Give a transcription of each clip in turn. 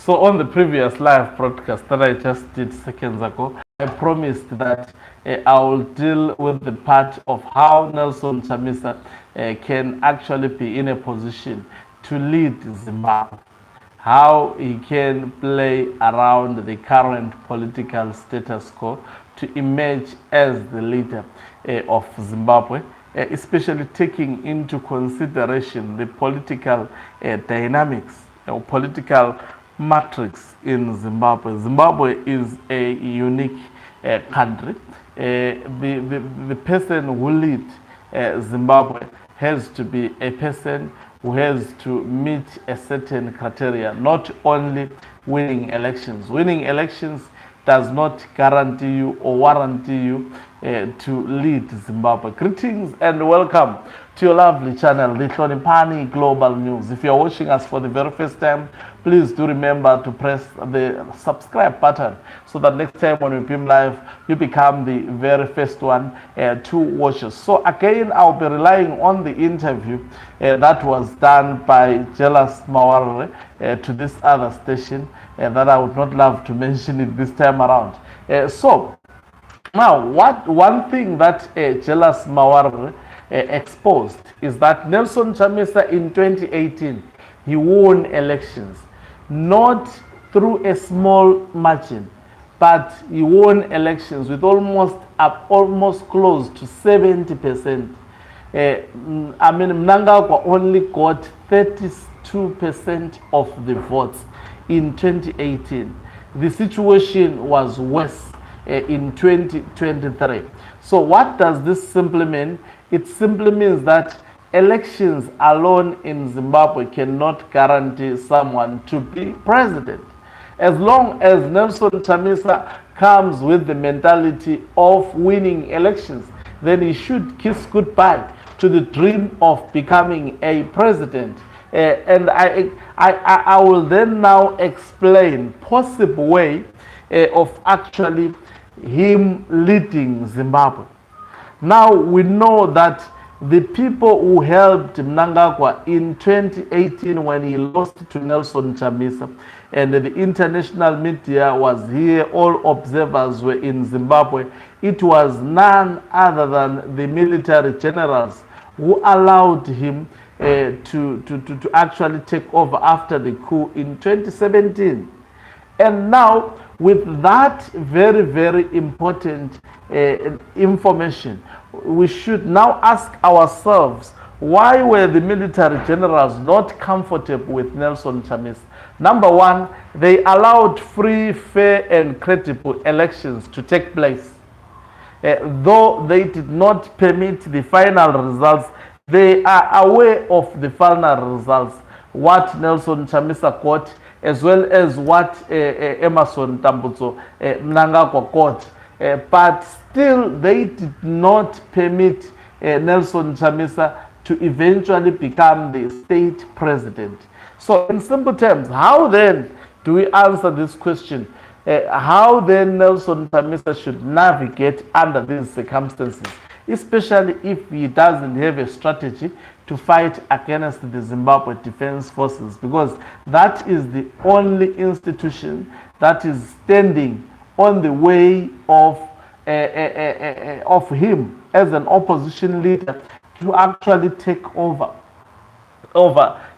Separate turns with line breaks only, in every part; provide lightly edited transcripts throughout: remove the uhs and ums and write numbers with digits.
So on the previous live broadcast that I just did seconds ago, I promised that I will deal with the part of how Nelson Chamisa can actually be in a position to lead Zimbabwe, how he can play around the current political status quo to emerge as the leader of Zimbabwe, especially taking into consideration the political dynamics or political matrix in Zimbabwe. Zimbabwe is a unique country. The person who leads Zimbabwe has to be a person who has to meet a certain criteria, not only winning elections. Winning elections does not guarantee you or warranty you to lead Zimbabwe. Greetings and welcome to your lovely channel, the Hloniphani Global News. If you're watching us for the very first time, please do remember to press the subscribe button so that next time when we beam live, you become the very first one to watch us. So again, I'll be relying on the interview that was done by Jealous Mawarire to this other station that I would not love to mention it this time around. So now, one thing that Jealous Mawarire exposed is that Nelson Chamisa in 2018, he won elections, not through a small margin, but he won elections with almost close to 70%. Mnangagwa only got 32% of the votes in 2018. The situation was worse in 2023. So what does this simply mean? It simply means that elections alone in Zimbabwe cannot guarantee someone to be president. As long as Nelson Chamisa comes with the mentality of winning elections, then he should kiss goodbye to the dream of becoming a president. And I will then now explain possible way of actually him leading Zimbabwe. Now we know that the people who helped Mnangagwa in 2018 when he lost to Nelson Chamisa, and the international media was here, all observers were in Zimbabwe, it was none other than the military generals who allowed him to actually take over after the coup in 2017. And now, with that very, very important information, we should now ask ourselves, why were the military generals not comfortable with Nelson Chamisa? Number one, they allowed free, fair, and credible elections to take place. Though they did not permit the final results, they are aware of the final results, what Nelson Chamisa got, as well as what Emmerson Mnangagwa got. But still, they did not permit Nelson Chamisa to eventually become the state president. So in simple terms, how then do we answer this question? How then Nelson Chamisa should navigate under these circumstances, especially if he doesn't have a strategy to fight against the Zimbabwe Defense Forces, because that is the only institution that is standing on the way of him as an opposition leader to actually take over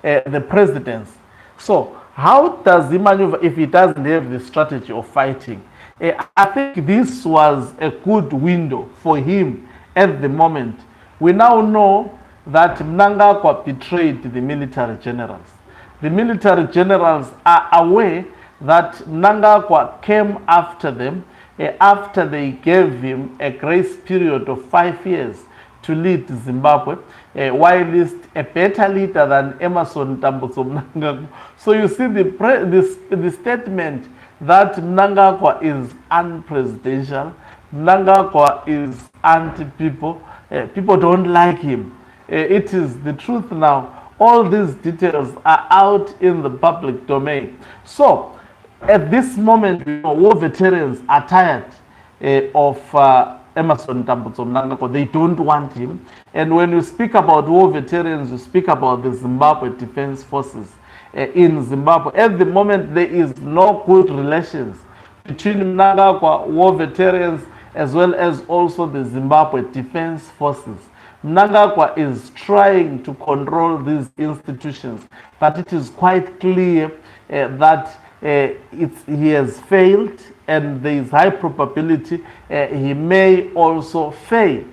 the presidency. So how does he maneuver if he doesn't have the strategy of fighting? I think this was a good window for him at the moment. We now know that Mnangagwa betrayed the military generals. The military generals are aware that Mnangagwa came after them after they gave him a grace period of 5 years to lead Zimbabwe, whilst a better leader than Emmerson Mnangagwa. So you see the statement that Mnangagwa is unpresidential, Mnangagwa is anti-people, people don't like him. It is the truth now. All these details are out in the public domain. So at this moment, war veterans are tired of Emmerson Mnangagwa. They don't want him. And when you speak about war veterans, you speak about the Zimbabwe Defense Forces. in Zimbabwe. At the moment, there is no good relations between Mnangagwa war veterans as well as also the Zimbabwe Defense Forces. Mnangagwa is trying to control these institutions, but it is quite clear that he has failed, and there is high probability he may also fail.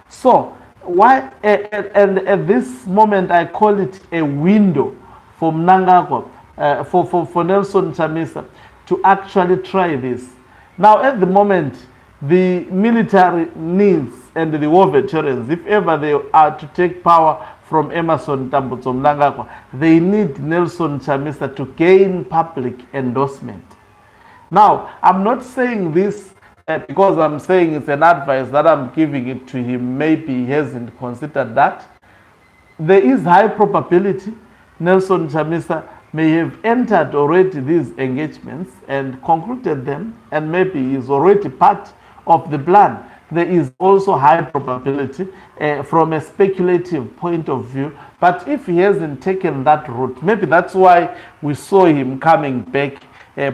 So, why? And at this moment, I call it a window for Mnangagwa, for Nelson Chamisa to actually try this. Now, at the moment, the military needs and the war veterans, if ever they are to take power from Emmerson Tambutso Mnangagwa, they need Nelson Chamisa to gain public endorsement. Now, I'm not saying this because I'm saying it's an advice that I'm giving it to him. Maybe he hasn't considered that. There is high probability Nelson Chamisa may have entered already these engagements and concluded them, and maybe he is already part of the plan. There is also high probability from a speculative point of view, but if he hasn't taken that route, maybe that's why we saw him coming back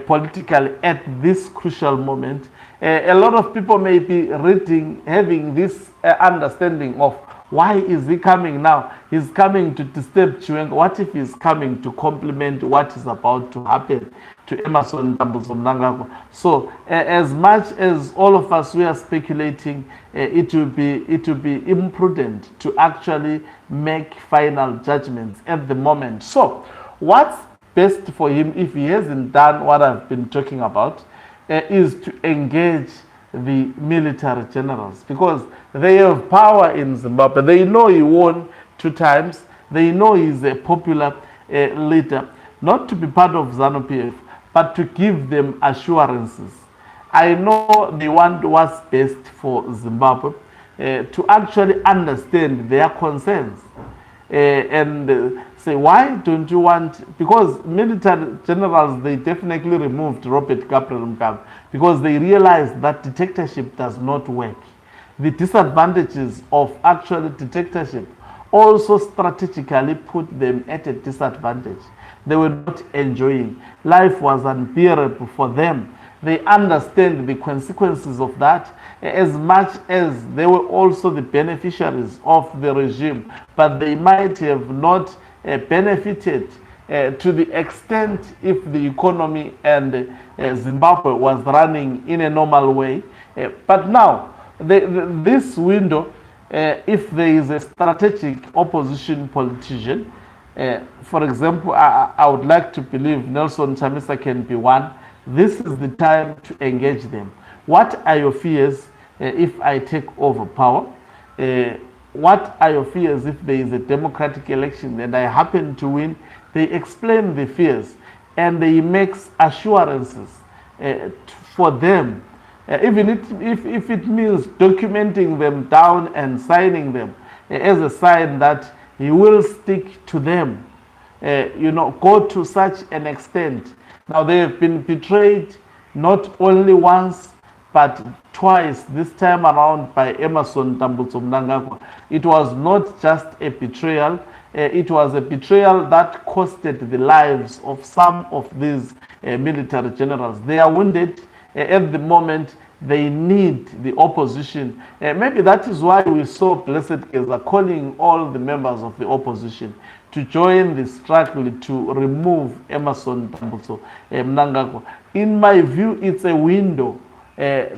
politically at this crucial moment. A lot of people may be having this understanding of why is he coming now? He's coming to disturb Chiwenga. What if he's coming to complement what is about to happen to Emmerson Tambutso Mnangagwa? So, as much as all of us we are speculating, it will be imprudent to actually make final judgments at the moment. So, what's best for him if he hasn't done what I've been talking about is to engage the military generals, because they have power in Zimbabwe. They know he won 2 times. They know he's a popular leader, not to be part of ZANU-PF, but to give them assurances. I know they want what's best for Zimbabwe, to actually understand their concerns and say, why don't you want, because military generals, they definitely removed Robert Gabriel Mugabe because they realized that dictatorship does not work. The disadvantages of actual dictatorship also strategically put them at a disadvantage. They were not enjoying. Life was unbearable for them. They understand the consequences of that as much as they were also the beneficiaries of the regime, but they might have not benefited to the extent if the economy and Zimbabwe was running in a normal way. But now, this window, if there is a strategic opposition politician, for example, I would like to believe Nelson Chamisa can be one. This is the time to engage them. What are your fears if I take over power? What are your fears if there is a democratic election and I happen to win? They explain the fears and they make assurances for them. Even if it means documenting them down and signing them as a sign that he will stick to them, go to such an extent. Now they have been betrayed not only once, but twice, this time around by Emmerson Tambutso Mnangagwa. It was not just a betrayal, it was a betrayal that costed the lives of some of these military generals. They are wounded at the moment. They need the opposition. Maybe that is why we saw Blessed Keza calling all the members of the opposition to join the struggle to remove Emmerson Tambutso Mnangagwa. In my view, it's a window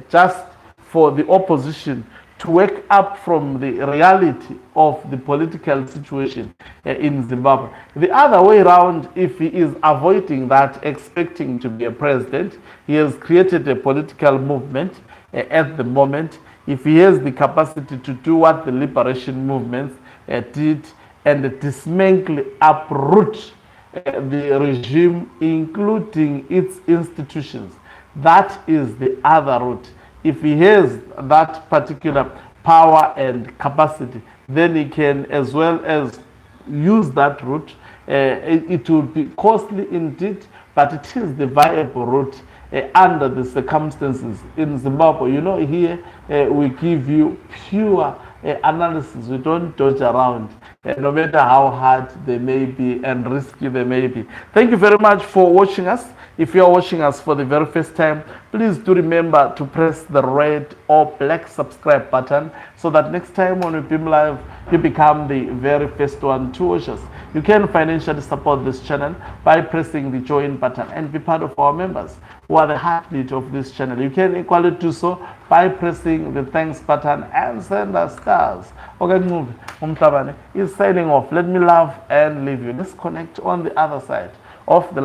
just for the opposition to wake up from the reality of the political situation in Zimbabwe. The other way around, if he is avoiding that, expecting to be a president, he has created a political movement at the moment. If he has the capacity to do what the liberation movements did and dismantle, uproot the regime, including its institutions, that is the other route. If he has that particular power and capacity, then he can as well as use that route. It will be costly indeed, but it is the viable route under the circumstances in Zimbabwe. Here we give you pure analysis. We don't dodge around, no matter how hard they may be and risky they may be. Thank you very much for watching us. If you are watching us for the very first time, please do remember to press the red or black subscribe button so that next time when we beam live, you become the very first one to watch us. You can financially support this channel by pressing the join button and be part of our members who are the heartbeat of this channel. You can equally do so by pressing the thanks button and send us stars. Okay, Umtabane is signing off. Let me love and leave you. Let's connect on the other side of the